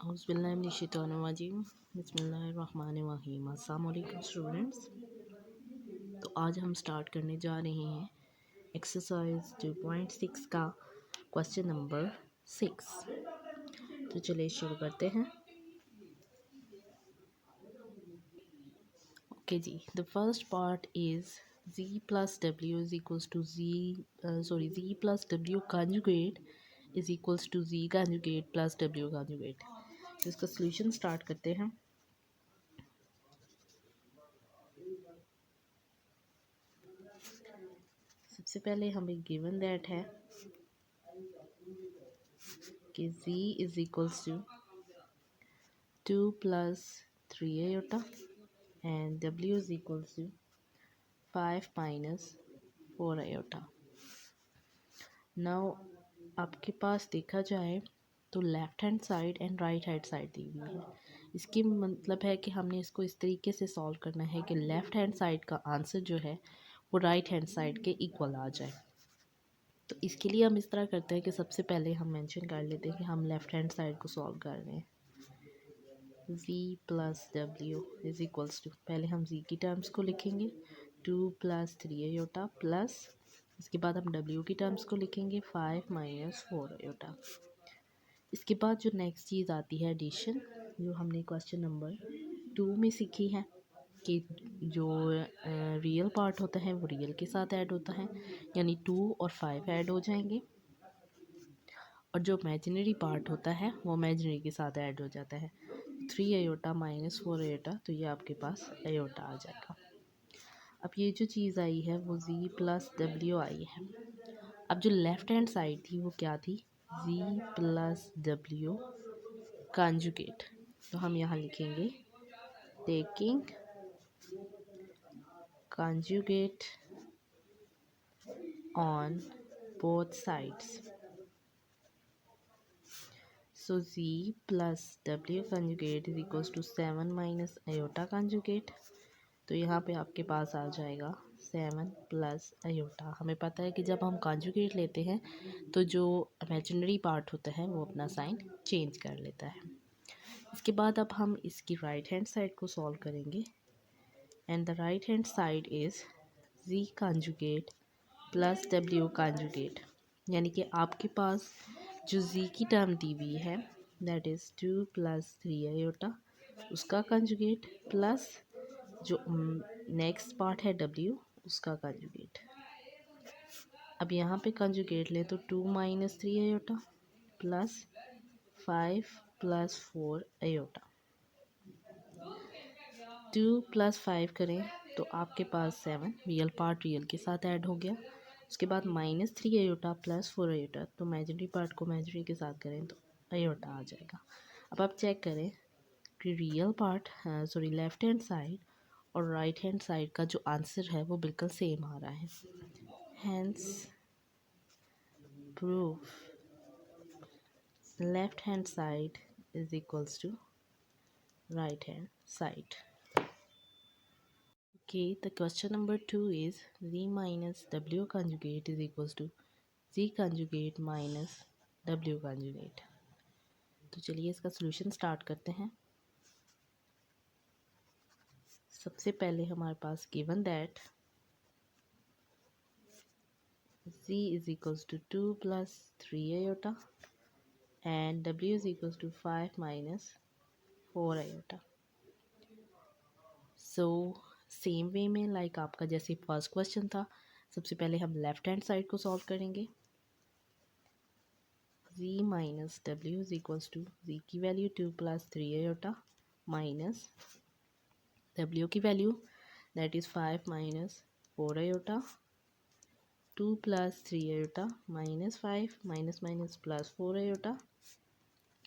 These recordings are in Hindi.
औज़ुबिल्लाहिमिनश्शैतानिर्रजीम बिस्मिल्लाहिर्रहमानिर्रहीम। अस्सलाम वालेकुम स्टूडेंट्स। तो आज हम स्टार्ट करने जा रहे हैं एक्सरसाइज 2.6 का क्वेश्चन नंबर 6। तो चलिए शुरू करते हैं। ओके जी, the first part is z plus w is equals to z plus w conjugate is equals to z conjugate plus w conjugate। तो इसका सोल्यूशन स्टार्ट करते हैं। सबसे पहले हमें गिवन दैट है कि z is equals to 2 plus 3 iota and w is equals to 5 minus 4 iota. Now आपके पास देखा जाए तो left hand side and right hand side दी हुई है। इसकी मतलब है कि हमने इसको इस तरीके से सॉल्व करना है कि लेफ़्ट हैंड साइड का आंसर जो है वो राइट हैंड साइड के इक्वल आ जाए। तो इसके लिए हम इस तरह करते हैं कि सबसे पहले हम मेंशन कर लेते हैं कि हम लेफ़्ट हैंड साइड को सॉल्व कर रहे हैं। z plus W is equals to, पहले हम z की टर्म्स को लिखेंगे 2 plus 3 आयोटा प्लस इसके बाद हम w की टर्म्स को लिखेंगे 5 minus 4 आयोटा। इसके बाद जो नेक्स्ट चीज़ आती है एडिशन, जो हमने क्वेश्चन नंबर 2 में सीखी है कि जो रियल पार्ट होता है वो रियल के साथ ऐड होता है, यानी 2 और 5 ऐड हो जाएंगे, और जो इमेजिनरी पार्ट होता है वो इमेजिनरी के साथ ऐड हो जाता है। 3 आयोटा माइनस 4 आयोटा, तो ये आपके पास आयोटा आ जाएगा। अब ये जो चीज़ आई है वो z प्लस डब्ल्यू आई है। अब जो लेफ़्ट हैंड साइड थी वो क्या थी, z प्लस डब्ल्यू कंजुगेट। तो हम यहाँ लिखेंगे taking conjugate on both sides. So z plus W conjugate is equals to 7 minus iota conjugate. तो यहाँ पे आपके पास आ जाएगा 7 प्लस आयोटा। हमें पता है कि जब हम कंजुगेट लेते हैं तो जो इमेजिनरी पार्ट होता है वो अपना साइन चेंज कर लेता है। इसके बाद अब हम इसकी राइट हैंड साइड को सॉल्व करेंगे and the right hand side is z conjugate plus w conjugate, यानी कि आपके पास जो z की टर्म दी हुई है दैट इज़ 2 plus 3 आयोटा, उसका कंजुगेट प्लस जो नेक्स्ट पार्ट है w उसका कंजुगेट। अब यहाँ पे कंजुगेट लें तो 2 minus 3 iota plus 5 plus 4 iota. 2 plus 5 करें तो आपके पास 7, रियल पार्ट रियल के साथ ऐड हो गया। उसके बाद -3 आयोटा प्लस 4 आयोटा, तो इमेजिनरी पार्ट को इमेजिनरी के साथ करें तो आयोटा आ जाएगा। अब आप चेक करें कि real part left hand side और राइट हैंड साइड का जो आंसर है वो बिल्कुल सेम आ रहा है। Hence proof left hand side is equals to right hand side. Okay, the question number 2 is z minus w conjugate is equals to z conjugate minus w conjugate। तो चलिए इसका सॉल्यूशन स्टार्ट करते हैं। सबसे पहले हमारे पास given that z is equals to 2 plus 3 iota and w is equals to 5 minus 4 iota. So same way में लाइक आपका जैसे फर्स्ट क्वेश्चन था, सबसे पहले हम लेफ़्ट हैंड साइड को सॉल्व करेंगे। z minus W is equals to z की value 2 plus 3 iota minus w की value that is 5 minus 4 iota, 2 plus 3 iota minus 5 minus minus plus 4 iota.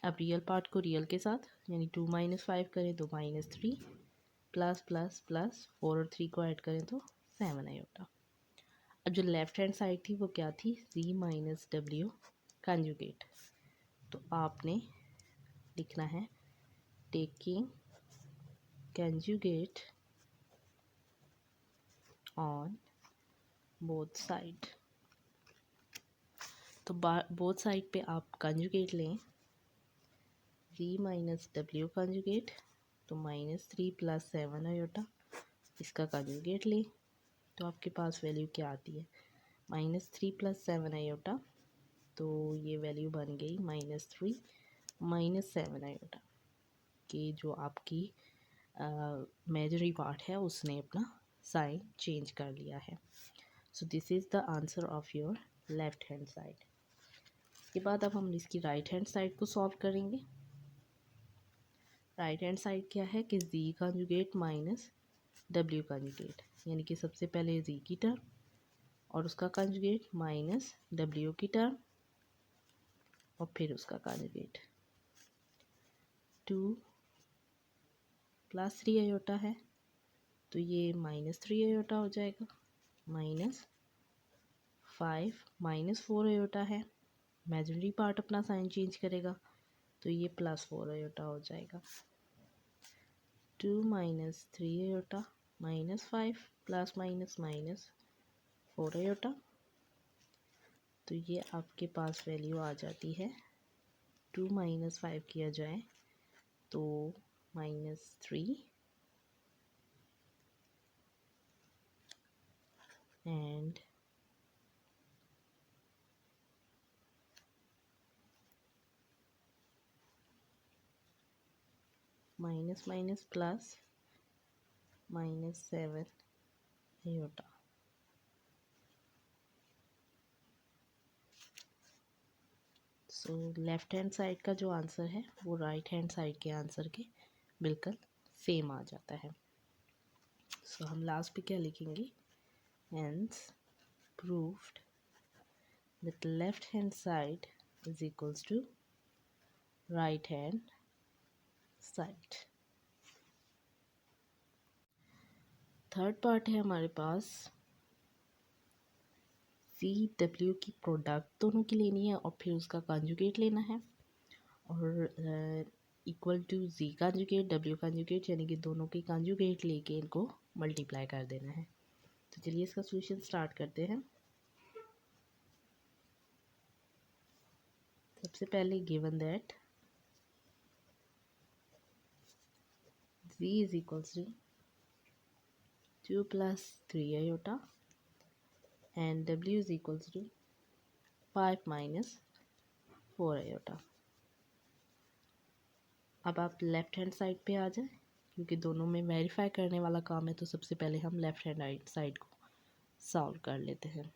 अब रियल पार्ट को रियल के साथ यानी 2 minus 5 करें तो -3 प्लस प्लस प्लस 4 और 3 को ऐड करें तो 7 आयोटा। अब जो लेफ़्ट हैंड साइड थी वो क्या थी, z माइनस डब्ल्यू कंजुगेट। तो आपने लिखना है taking conjugate on both side. तो बोथ साइड पे आप कंजुगेट लें z माइनस डब्ल्यू कंजुगेट, तो -3 + 7 आयोटा, इसका कंजुगेट ले तो आपके पास वैल्यू क्या आती है, -3 + 7 आयोटा, तो ये वैल्यू बन गई -3 - 7 आयोटा, कि जो आपकी मेजरी पार्ट है उसने अपना साइन चेंज कर लिया है। So this is the answer of your left hand side. इसके बाद अब हम इसकी राइट हैंड साइड को सॉल्व करेंगे। राइट हैंड साइड क्या है कि z conjugate minus w conjugate, यानी कि सबसे पहले z की टर्म और उसका कंजुगेट माइनस w की टर्म और फिर उसका कंजुगेट। 2 + 3 आयोटा है तो ये -3 आयोटा हो जाएगा, -5 - 4 आयोटा है, इमेजिनरी पार्ट अपना साइन चेंज करेगा तो ये +4 आयोटा हो जाएगा। 2 - 3 आयोटा -5 ± -4 आयोटा, तो ये आपके पास वैल्यू आ जाती है। 2 - 5 किया जाए तो -3 and minus minus plus -7 iota. So left hand side का जो आंसर है वो राइट हैंड साइड के आंसर के बिल्कुल सेम आ जाता है। सो हम लास्ट पे क्या लिखेंगे, hence proved that left hand side is equals to right hand side। Third part है हमारे पास, सी डब्ल्यू की प्रोडक्ट दोनों की लेनी है और फिर उसका कंजुगेट लेना है, और equal to Z conjugate W conjugate, यानी कि दोनों की कंजुगेट लेके इनको मल्टीप्लाई कर देना है। तो चलिए इसका सॉल्यूशन स्टार्ट करते हैं। सबसे पहले given that z is equals to 2 + 3 iota and w is equals to 5 - 4 iota. अब आप लेफ्ट हैंड साइड पे आ जाए, क्योंकि दोनों में वेरीफाई करने वाला काम है, तो सबसे पहले हम लेफ्ट हैंड साइड को सॉल्व कर लेते हैं।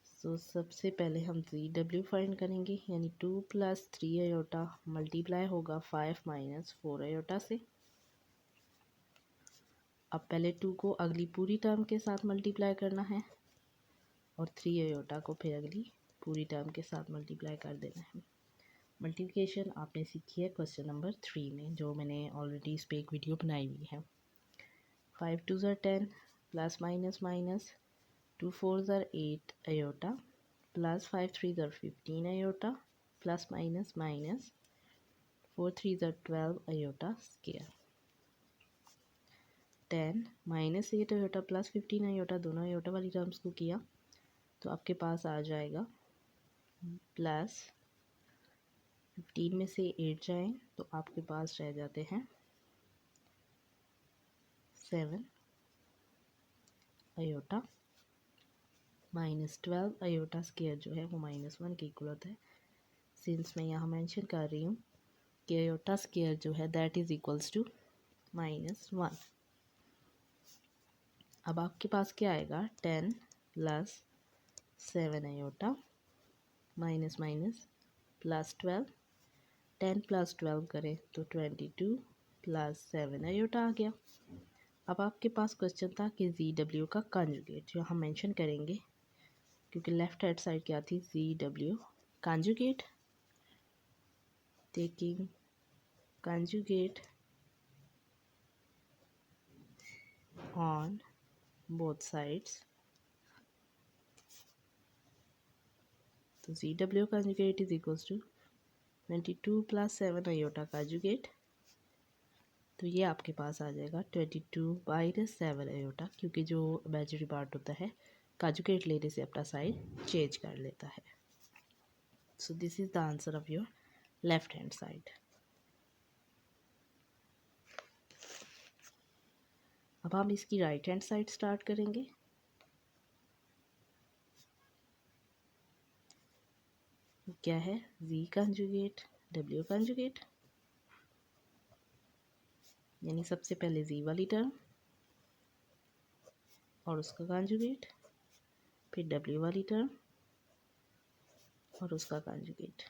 सो सबसे पहले हम जी डब्ल्यू फाइंड करेंगे, यानी 2 + 3 आयोटा मल्टीप्लाई होगा 5 - 4 आयोटा से। अब पहले 2 को अगली पूरी टर्म के साथ मल्टीप्लाई करना है और 3 आयोटा को फिर अगली पूरी टर्म के साथ मल्टीप्लाई कर देना है। मल्टीप्लिकेशन आपने सीखी है क्वेश्चन नंबर 3 में, जो मैंने ऑलरेडी इस पर एक वीडियो बनाई हुई है। 5 2 ज़ा 10 +- 2 4 ज़ा 8 आयोटा +5 3 ज़ा 15 आयोटा ± -4 3 ज़ा 12 आयोटा स्क्वायर। 10 -8 आयोटा +15 आयोटा, दोनों आयोटा वाली टर्म्स को किया तो आपके पास आ जाएगा +15 में से 8 जाएं तो आपके पास रह जाते हैं 7 आयोटा -12 आयोटा स्क्वायर जो है वो -1 की इक्वल होता है। सिंस मैं यहाँ मेंशन कर रही हूँ कि आयोटा स्क्वायर जो है दैट इज़ इक्वल्स टू -1। अब आपके पास क्या आएगा, 10 + 7 आयोटा माइनस +12, 10 + 12 करें तो 22 + 7 आयोटा आ गया। अब आपके पास क्वेश्चन था कि जी डब्ल्यू का कंजुगेट, जो हम मेंशन करेंगे, क्योंकि लेफ्ट हैंड साइड क्या थी, जी डब्ल्यू conjugate, taking conjugate on both sides, तो जी डब्ल्यू conjugate is equals to 22 + 7 iota conjugate, तो ये आपके पास आ जाएगा 22/7 आयोटा, क्योंकि जो इमेजिनरी पार्ट होता है कंजुगेट लेने से अपना साइन चेंज कर लेता है। So this is the answer of your left hand side. अब हम इसकी राइट हैंड साइड स्टार्ट करेंगे। क्या है? z कंजुगेट w कंजुगेट, यानी सबसे पहले z वाली टर्म और उसका कंजुगेट, फिर w वाली टर्म और उसका कंजुगेट।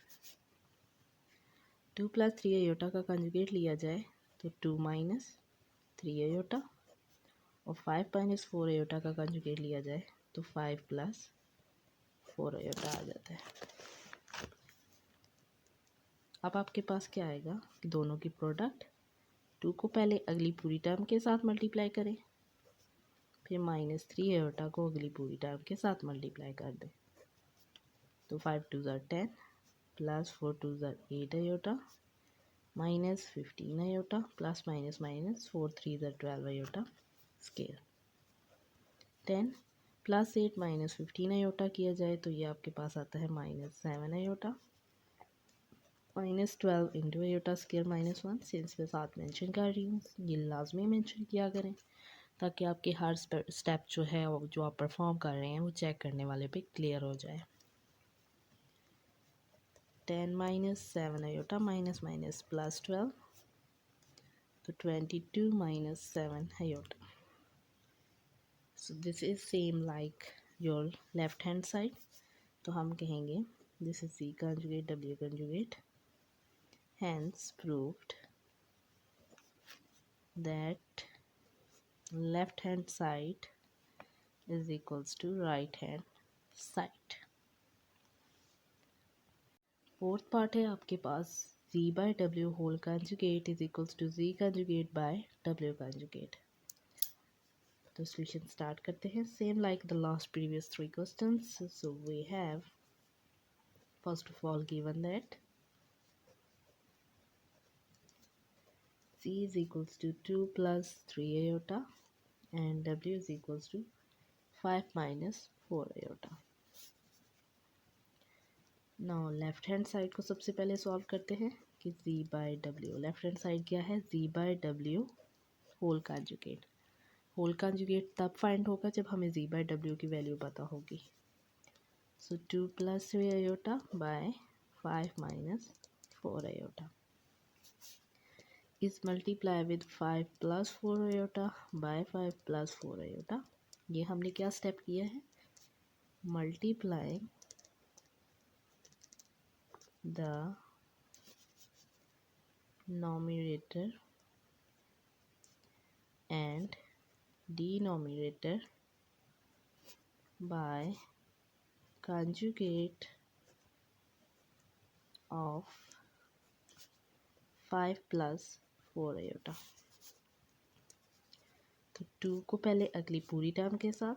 2 + 3 आयोटा का कंजुगेट लिया जाए तो 2 - 3 आयोटा, और 5 - 4 आयोटा का कंजुगेट लिया जाए तो 5 + 4 आयोटा आ जाता है। अब आपके पास क्या आएगा कि दोनों की प्रोडक्ट, 2 को पहले अगली पूरी टर्म के साथ मल्टीप्लाई करें, फिर -3 आयोटा को अगली पूरी टर्म के साथ मल्टीप्लाई कर दें। तो 5 × 2 = 10 + 4 × 2 = 8 iota, -15 iota, plus minus minus 4 × 3 = 12 iota square. 10 + 8 - 15 iota किया जाए तो ये आपके पास आता है -7 आयोटा, -12 × आयोटा स्केयर -1। सिंस मैं साथ मेंशन कर रही हूँ, ये लाजमी मेंशन किया करें ताकि आपके हर स्टेप जो है जो आप परफॉर्म कर रहे हैं वो चेक करने वाले पे क्लियर हो जाए। 10 - 7 आयोटा माइनस माइनस +12, तो 22 - 7 iota. So this is same like your left hand side, तो हम कहेंगे this is z conjugate w conjugate, hence proved that left hand side is equals to right hand side। Fourth part है आपके पास z/w whole conjugate is equals to z conjugate by w conjugate. तो सॉल्यूशन स्टार्ट करते हैं same like the last previous 3 questions. So we have first of all given that c is equals to 2 + 3 iota and w is equals to 5 - 4 iota। now left hand side को सबसे पहले सॉल्व करते हैं कि z/w, लेफ्ट हैंड साइड क्या है? z/w whole conjugate. Whole conjugate तब फाइंड होगा जब हमें z/w की वैल्यू पता होगी। सो 2 + 3 iota by 5 - 4 iota is multiply with 5 + 4 iota by 5 + 4 iota। ये हमने क्या स्टेप किया है? Multiplying the numerator and denominator by conjugate of 5 + 4 iota। तो 2 को पहले अगली पूरी टर्म के साथ,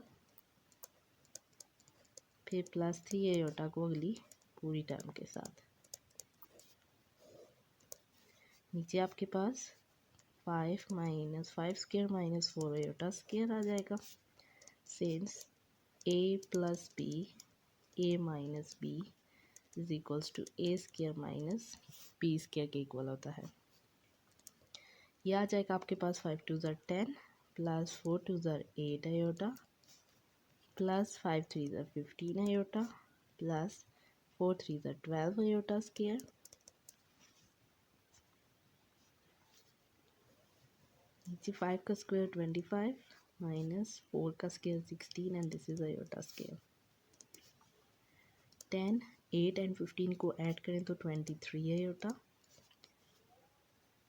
फिर +3 आयोटा को अगली पूरी टर्म के साथ। नीचे आपके पास 5 - 5 स्क्वायर -4 आयोटा स्क्वायर आ जाएगा। Since a + b a - b is equals to a square -b square के इक्वल होता है। यह आ जाएगा आपके पास 5 × 2 = 10 + 4 × 2 = 8 आयोटा +5 × 3 = 15 आयोटा +4 × 3 = 12 आयोटा स्क्वायर। नीचे 5 का स्क्वायर 25 -4 का square 16 and this is iota square. 10 8 and 15 को ऐड करें तो 23 आयोटा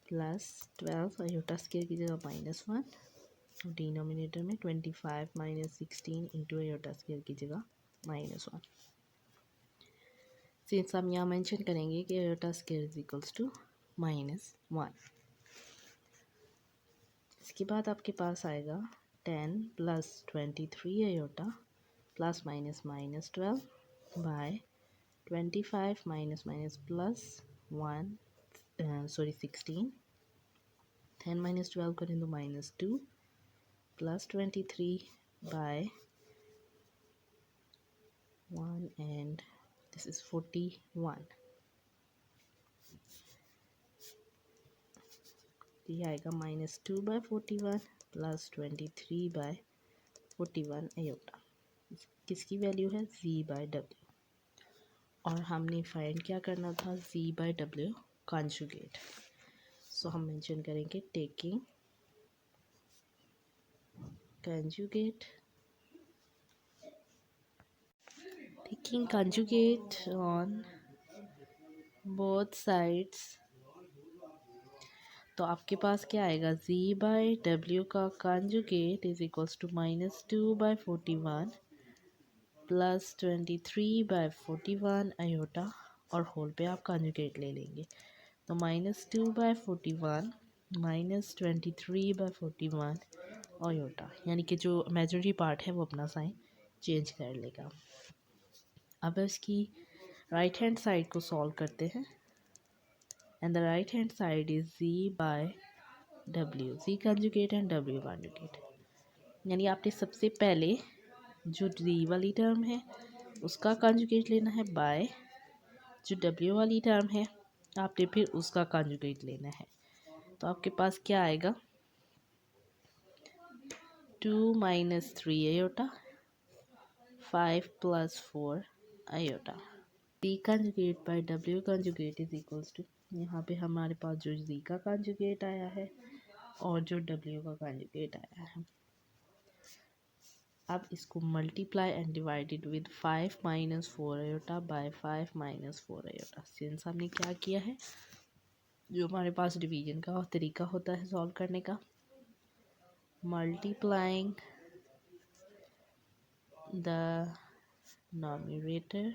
+12 आयोटा स्क्वायर की जगह -1, डिनोमिनेटर में 25 - 16 इंटू आयोटा स्क्वायर की जगह -1। सिंस हम यहाँ मेंशन करेंगे कि iota square is equals to -1। इसके बाद आपके पास आएगा 10 + 23 आयोटा ±12 बाय 25 +1 16। 10 - 12 करें तो -2 +23 बाय 1 एंड दिस इज 41। तो ये आएगा -2/41 प्लस 23/41 आयोटा। किसकी वैल्यू है? z/w। और हमने फाइंड क्या करना था? z/w conjugate. सो हम मेंशन करेंगे taking conjugate on both sides। तो आपके पास क्या आएगा? z/w का conjugate is equals to -2/41 plus 23/41 iota, और होल पे आप कंजुगेट ले लेंगे। तो -2/41 -23/41 आयोटा, यानी कि जो इमेजिनरी पार्ट है वो अपना साइन चेंज कर लेगा। अब इसकी राइट हैंड साइड को सॉल्व करते हैं। And the right hand side is z/w, z conjugate and w conjugate. यानी आपने सबसे पहले जो z वाली टर्म है उसका कंजुगेट लेना है, बाय जो w वाली टर्म है आपने फिर उसका कंजुगेट लेना है। तो आपके पास क्या आएगा? 2 - 3 iota 5 + 4 iota. z conjugate by w conjugate is equals to, यहाँ पे हमारे पास जो z का कंजुगेट आया है और जो w का कंजुगेट आया है। अब इसको multiply and divided with 5 - 4 iota by 5 - 4 iota. Since हमने क्या किया है, जो हमारे पास डिवीजन का तरीका होता है सॉल्व करने का, multiplying the numerator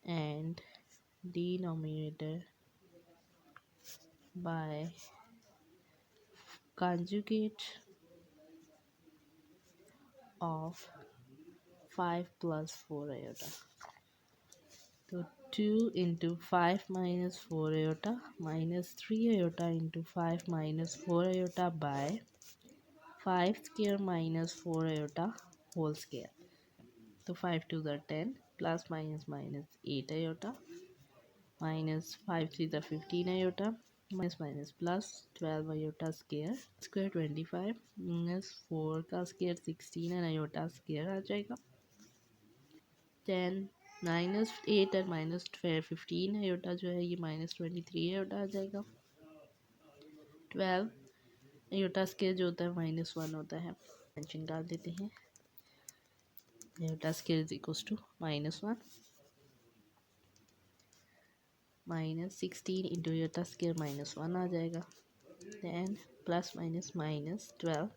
and denominator by conjugate of 5 + 4 iota। तो 2 × 5 - 4 iota -3 iota × 5 - 4 iota by 5² - 4 iota whole square। तो 5 × 2 = 10 plus minus minus 8 iota minus 5 × 3 = 15 iota minus minus plus 12 iota square 25 minus 4 का स्क्वायर 16 एंड iota स्क्वायर आ जाएगा। 10 माइनस 8 और माइनस 15 iota जो है ये -23 iota आ जाएगा। 12 iota स्क्वायर जो होता है -1 होता है, मेंशन डाल देते हैं। iota square is equals to -1 minus 16 into iota square -1 आ जाएगा। Then plus minus minus 12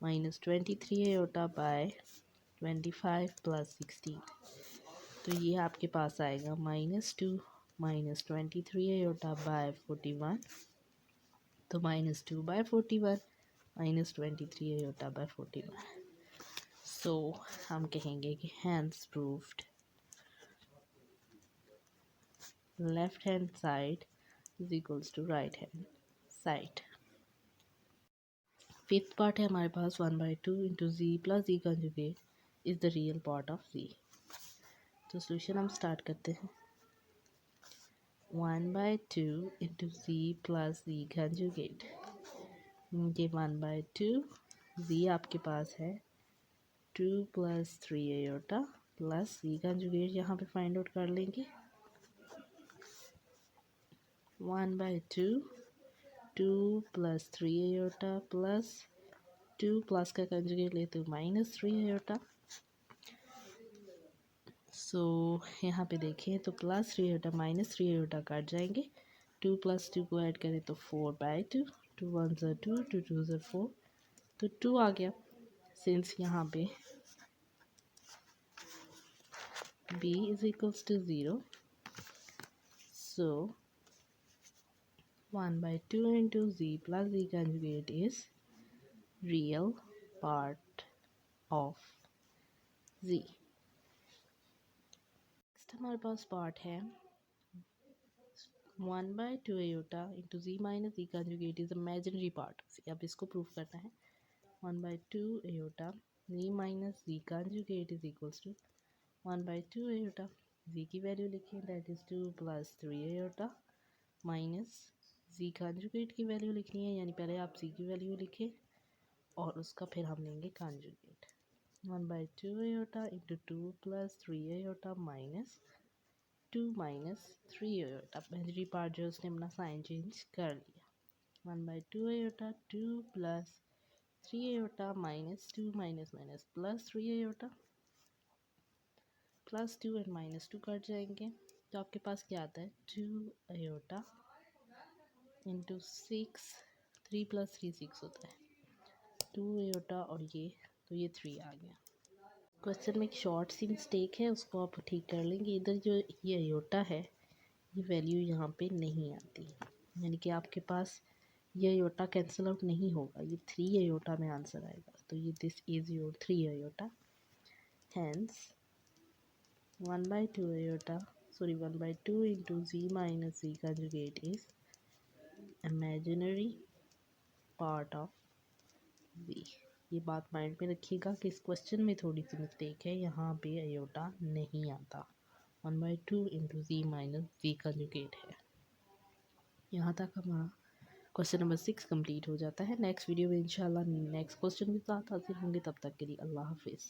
minus 23 iota by 25 plus 16। तो ये आपके पास आएगा -2 माइनस 23 iota बाय 41। तो -2/41 माइनस 23 iota बाय 41। सो हम कहेंगे कि hence proved left hand side is equals to right hand side. Fifth part है हमारे पास 1/2 × z + z conjugate is the real part of z। तो सोल्यूशन हम स्टार्ट करते हैं। 1/2 × z + z कंजुगेट, ये 1/2 z आपके पास है 2 + 3 iota प्लस z कंजुगेट यहाँ पे फाइंड आउट कर लेंगे। 1/2 2 + 3 iota प्लस 2 प्लस का कंजुगेट लेते हो -3 iota। सो यहाँ पे देखें तो +3 iota -3 iota काट जाएंगे। 2 + 2 को ऐड करें तो 4/2, 2 × 1 = 2, 2 × 2 = 4, तो 2 आ गया। सिंस यहाँ पे b is equals to 0, so 1/2 × z + z conjugate is real part of z। Next हमारे पास पार्ट है 1/2 iota × z - z conjugate is imaginary part। अब इसको प्रूफ करना है। 1/2 iota z - z conjugate is equals to 1/2 iota z की वैल्यू लिखें, that is 2 + 3 iota minus z conjugate की वैल्यू लिखनी है, यानी पहले आप z की वैल्यू लिखें और उसका फिर हम लेंगे conjugate. 1/2 iota into 2 + 3 iota minus 2 - 3 iota. पहली पार्ट जो उसने अपना साइन चेंज कर लिया। 1/2 iota 2 + 3 iota minus 2 minus plus 3 iota, +2 और -2 कट जाएंगे तो आपके पास क्या आता है 2 आयोटा इंटू 6, 3 + 3 6 होता है 2 आयोटा और ये 3 आ गया। क्वेश्चन में एक शॉर्ट सी मिस्टेक है, उसको आप ठीक कर लेंगे। इधर जो ये आयोटा है ये वैल्यू यहाँ पे नहीं आती, यानी कि आपके पास ये आयोटा कैंसिल आउट नहीं होगा, ये 3 आयोटा में आंसर आएगा। तो ये this is your 3 iota, hence 1/2 iota 1/2 into z minus z conjugate is imaginary part of z। ये बात माइंड में रखिएगा कि इस क्वेश्चन में थोड़ी सी मिस्टेक है, यहाँ पे आयोटा नहीं आता, 1/2 into z minus z conjugate है। यहाँ तक हमारा क्वेश्चन नंबर 6 कंप्लीट हो जाता है। नेक्स्ट वीडियो में इंशाल्लाह नेक्स्ट क्वेश्चन के साथ हाजिर होंगे, तब तक के लिए अल्लाह हाफिज़।